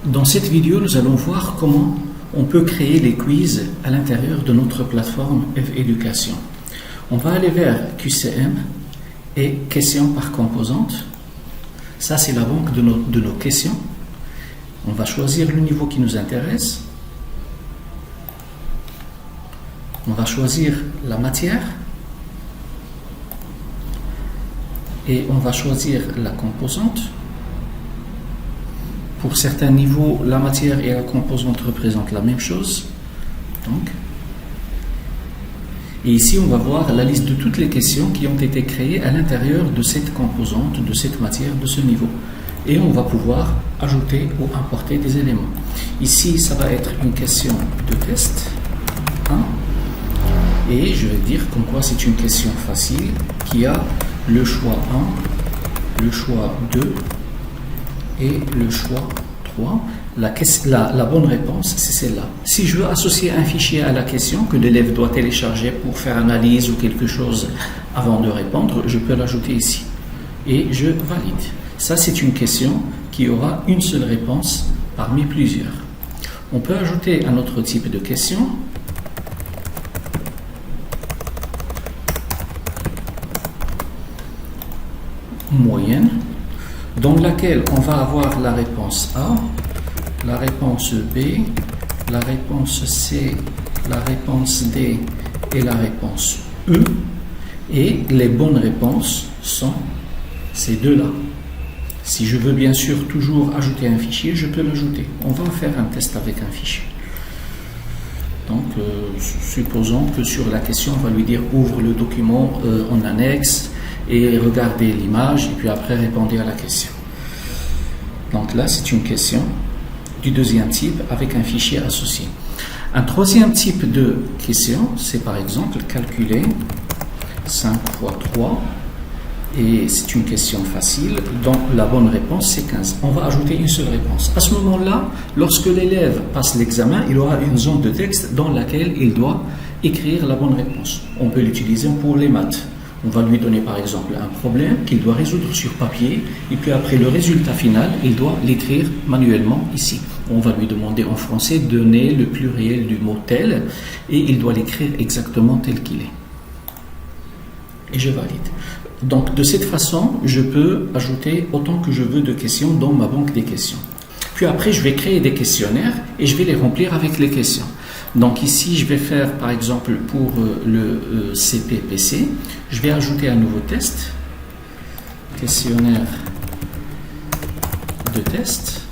Dans cette vidéo, nous allons voir comment on peut créer les quiz à l'intérieur de notre plateforme F-Éducation. On va aller vers QCM et questions par composante. Ça, c'est la banque de nos questions. On va choisir le niveau qui nous intéresse. On va choisir la matière. Et on va choisir la composante. Pour certains niveaux, la matière et la composante représentent la même chose. Et ici, on va voir la liste de toutes les questions qui ont été créées à l'intérieur de cette composante, de cette matière, de ce niveau. Et on va pouvoir ajouter ou importer des éléments. Ici, ça va être une question de test 1. Et je vais dire comme quoi c'est une question facile qui a le choix 1, le choix 2 et le choix 3. La bonne réponse, c'est celle-là. Si je veux associer un fichier à la question que l'élève doit télécharger pour faire analyse ou quelque chose avant de répondre, je peux l'ajouter ici. Et je valide. Ça, c'est une question qui aura une seule réponse parmi plusieurs. On peut ajouter un autre type de question. Moyenne, dans laquelle on va avoir la réponse A, la réponse B, la réponse C, la réponse D et la réponse E. Et les bonnes réponses sont ces deux-là. Si je veux bien sûr toujours ajouter un fichier, je peux l'ajouter. On va faire un test avec un fichier. Donc, supposons que sur la question, on va lui dire ouvre le document en annexe et regardez l'image, et puis après répondez à la question. Donc là, c'est une question du deuxième type avec un fichier associé. Un troisième type de question, c'est par exemple calculer 5 fois 3, et c'est une question facile, dont la bonne réponse c'est 15. On va ajouter une seule réponse. À ce moment-là, lorsque l'élève passe l'examen, il aura une zone de texte dans laquelle il doit écrire la bonne réponse. On peut l'utiliser pour les maths. On va lui donner par exemple un problème qu'il doit résoudre sur papier, et puis après le résultat final, il doit l'écrire manuellement ici. On va lui demander en français de donner le pluriel du mot tel, et il doit l'écrire exactement tel qu'il est. Et je valide. Donc de cette façon, je peux ajouter autant que je veux de questions dans ma banque des questions. Puis après, je vais créer des questionnaires et je vais les remplir avec les questions. Donc ici, je vais faire par exemple pour le CPPC, je vais ajouter un nouveau test, questionnaire de test,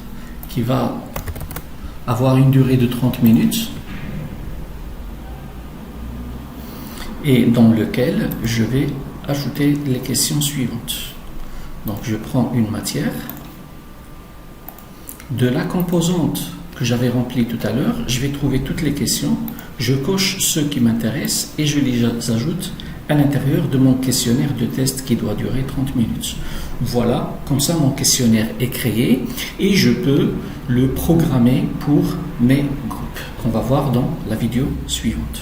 qui va avoir une durée de 30 minutes et dans lequel je vais ajouter les questions suivantes. Donc je prends une matière, de la composante que j'avais remplie tout à l'heure, je vais trouver toutes les questions, je coche ceux qui m'intéressent et je les ajoute à l'intérieur de mon questionnaire de test qui doit durer 30 minutes. Voilà, comme ça mon questionnaire est créé et je peux le programmer pour mes groupes qu'on va voir dans la vidéo suivante.